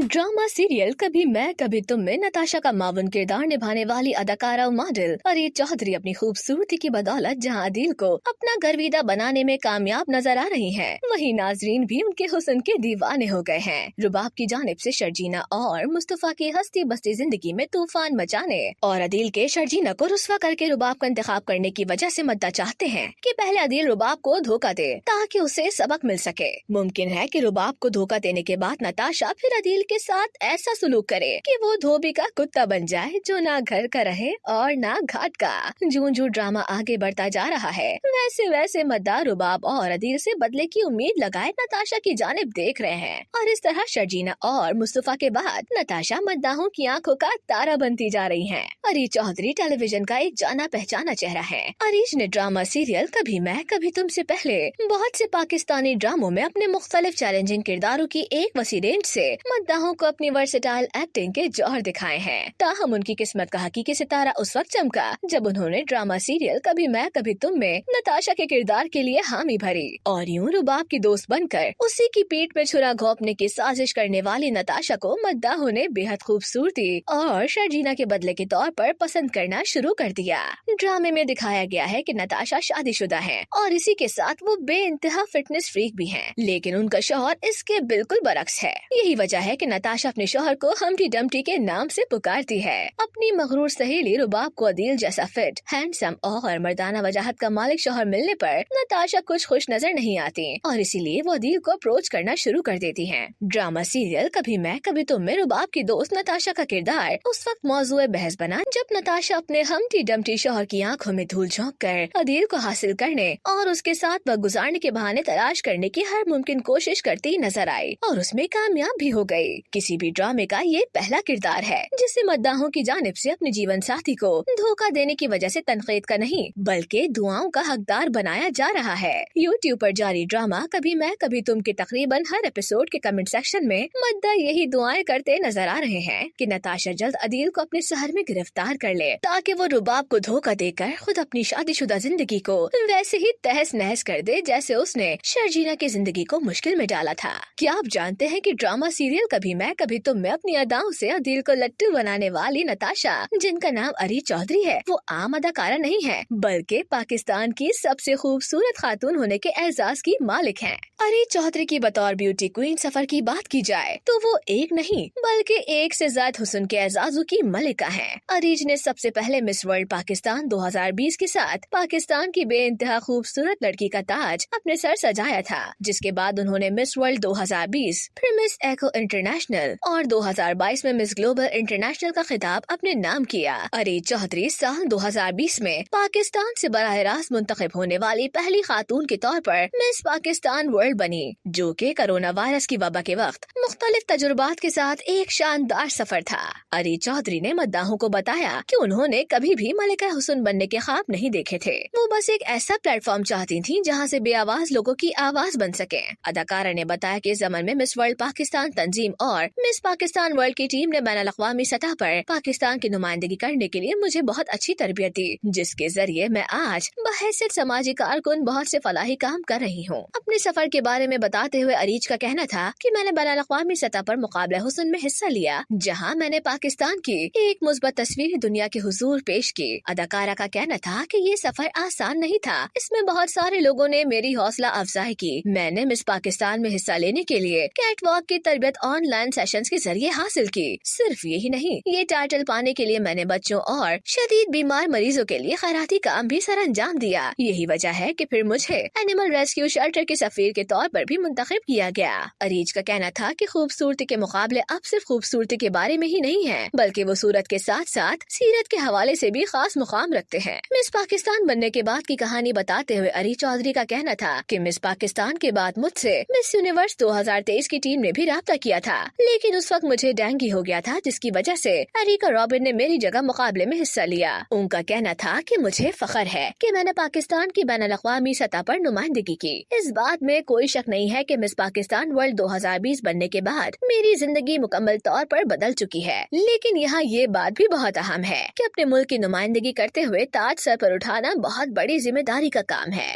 Drama serial कभी मैं कभी तुम में नताशा का मावन किरदार निभाने वाली अदाकारा और मॉडल अरीज चौधरी अपनी खूबसूरती की बदौलत जहां अदील को अपना गर्विदा बनाने में कामयाब नजर आ रही हैं, वहीं नाजरीन भी उनके हुस्न के दीवाने हो गए हैं। रुबाब की जानिब से शर्जीना और मुस्तफा की हस्ती बस्ती जिंदगी में तूफान मचाने और अदील के शर्जीना को रुस्वा करके रुबाब का इंतखाब करने की वजह से मद्दा चाहते हैं कि पहले अदील रुबाब को धोखा दे ताकि उसे सबक मिल सके। मुमकिन है कि रुबाब को धोखा देने के बाद नताशा फिर अदील के साथ ऐसा सुलूक करे कि वो धोबी का कुत्ता बन जाए जो ना घर का रहे और ना घाट का। जूं ड्रामा आगे बढ़ता जा रहा है वैसे वैसे मद्दार रुबाब और अदील से बदले की उम्मीद लगाए नताशा की जानिब देख रहे हैं और इस तरह शर्जीना और मुस्तफा के बाद नताशा मद्दाहों की आंखों का तारा बनती जा रही है। अरीज चौधरी टेलीविजन का एक जाना पहचाना चेहरा है। अरीज ने ड्रामा सीरियल कभी मैं कभी तुम से पहले बहुत से पाकिस्तानी ड्रामों में अपने मुख्तलिफ चैलेंजिंग किरदारों की एक वसी रेंज से मद्दाहों को अपनी वर्सेटाइल एक्टिंग के जौहर दिखाए हैं। ताहम उनकी किस्मत का हकीकी सितारा उस वक्त चमका जब उन्होंने ड्रामा सीरियल कभी मैं कभी तुम में नताशा के किरदार के लिए हामी भरी और यूं रुबाब की दोस्त बनकर उसी की पीठ पे छुरा घोंपने की साजिश करने वाली नताशा को मद्दाहों ने बेहद खूबसूरती और शर्जीना के बदले के तौर पर पसंद करना शुरू कर दिया। ड्रामे में दिखाया गया है कि नताशा शादीशुदा है और इसी के साथ वो बेइंतहा फिटनेस फ्रीक भी हैं, लेकिन उनका शौहर इसके बिल्कुल बरक्स है। यही वजह है कि नताशा अपने शौहर को हम्टी डम्टी के नाम से पुकारती है। अपनी मगरूर सहेली रुबाब को अदील जैसा फिट, हैंडसम और मर्दाना वजाहत का मालिक शौहर मिलने पर नताशा कुछ खुश नजर नहीं आती और इसीलिए वो अदील को अप्रोच करना शुरू कर देती हैं। ड्रामा सीरियल कभी मैं कभी तुम में रुबाब की दोस्त नताशा का किरदार उस वक्त मौजूए बहस बना जब नताशा अपने हम्टी डम्टी शौहर की आंखों में धूल झोंक कर अदील को हासिल करने और उसके साथ वक्त गुजारने के बहाने तलाश करने की हर मुमकिन कोशिश करती नजर आई और उसमें कामयाब भी हो गई। किसी भी ड्रामे का ये पहला किरदार है जिसे मद्दाहों की जानिब से अपने जीवन साथी को धोखा देने की वजह से तनकीद का नहीं बल्कि दुआओं का हकदार बनाया जा रहा है। यूट्यूब पर जारी ड्रामा कभी मैं कभी तुम के तकरीबन हर एपिसोड के कमेंट सेक्शन में मद्दा यही दुआएं करते नजर आ रहे हैं कि नताशा जल्द अदील को अपने शहर में गिरफ्तार कर ले ताकि वो रुबाब को धोखा देकर खुद अपनी शादीशुदा जिंदगी को वैसे ही तहस नहस कर दे जैसे उसने शर्जीना की जिंदगी को मुश्किल में डाला था। क्या आप जानते हैं कि ड्रामा सीरियल कभी मैं कभी तुम में अपनी अदाओं से अदील को लट्टू बनाने वाली नताशा, जिनका नाम अरीज चौधरी है, वो आम अदाकारा नहीं है बल्कि पाकिस्तान की सबसे खूबसूरत खातून होने के एजाज की मालिक हैं। अरीज चौधरी की बतौर ब्यूटी क्वीन सफर की बात की जाए तो वो एक नहीं बल्कि एक से ज्यादा हुस्न के एजाजों की मलिका हैं। अरीज ने सबसे पहले मिस वर्ल्ड पाकिस्तान 2020 के साथ पाकिस्तान की बेइंतहा खूबसूरत लड़की का ताज अपने सर सजाया था, जिसके बाद उन्होंने मिस वर्ल्ड 2020, फिर मिस एको इंटरनेशनल और 2022 में मिस ग्लोबल इंटरनेशनल का खिताब अपने नाम किया। अरीज चौधरी साल 2020 में पाकिस्तान से बराह रास्त मुंतखब होने वाली पहली खातून के तौर पर मिस पाकिस्तान वर्ल्ड बनी, जो कि कोरोना वायरस की वबा के वक्त मुख्तलिफ तजुर्बात के साथ एक शानदार सफर था। अरीज चौधरी ने मद्दाहों को बताया कि उन्होंने कभी भी मलिका हुस्न बनने के ख्वाब नहीं देखे थे। वो बस एक ऐसा प्लेटफॉर्म चाहती थी जहाँ से बेआवाज लोगों की आवाज बन सके। अदाकारा ने बताया कि इस ज़मन में मिस वर्ल्ड पाकिस्तान तंजीम और मिस पाकिस्तान वर्ल्ड की टीम ने बैनुल-अक़वामी सतह पर पाकिस्तान की नुमाइंदगी करने के लिए मुझे बहुत अच्छी तरबियत दी, जिसके जरिए मैं आज बहैसियत समाजी कारकुन बहुत से फलाही काम कर रही हूँ। अपने सफर के बारे में बताते हुए अरीज का कहना था कि मैंने बैनुल-अक़वामी सतह पर मुकाबला हुस्न में हिस्सा लिया, जहाँ मैंने पाकिस्तान की एक मुस्बत तस्वीर दुनिया के हुजूर पेश की। अदाकारा का कहना था कि ये सफर आसान नहीं था, इसमें बहुत सारे लोगों ने मेरी हौसला अफजाई की। मैंने मिस पाकिस्तान में हिस्सा लेने के लिए कैट वॉक की तरबियत ऑनलाइन सेशंस के जरिए हासिल की। सिर्फ यही नहीं, ये टाइटल पाने के लिए मैंने बच्चों और शदीद बीमार मरीजों के लिए खैराती काम भी सर अंजाम दिया। यही वजह है कि फिर मुझे एनिमल रेस्क्यू शेल्टर के सफीर के तौर पर भी मुंतखब किया गया। अरीज का कहना था कि खूबसूरती के मुकाबले अब सिर्फ खूबसूरती के बारे में ही नहीं है बल्कि वो सूरत के साथ साथ सीरत के हवाले से भी खास मुकाम रखते हैं। मिस पाकिस्तान बनने के बाद की कहानी बताते हुए अरीज चौधरी का कहना था कि मिस पाकिस्तान के बाद मुझसे मिस यूनिवर्स 2023 की टीम ने भी राब्ता किया था, लेकिन उस वक्त मुझे डेंगू हो गया था, जिसकी वजह से एरिका रॉबिन ने मेरी जगह मुकाबले में हिस्सा लिया। उनका कहना था कि मुझे फख्र है कि मैंने पाकिस्तान की बैनुल-अक़वामी सतह पर नुमाइंदगी की। इस बात में कोई शक नहीं है कि मिस पाकिस्तान वर्ल्ड 2020 बनने के बाद मेरी जिंदगी मुकम्मल तौर पर बदल चुकी है, लेकिन यहाँ ये बात भी बहुत अहम है कि अपने मुल्क की नुमाइंदगी करते हुए ताज सर पर उठाना बहुत बड़ी जिम्मेदारी का काम है।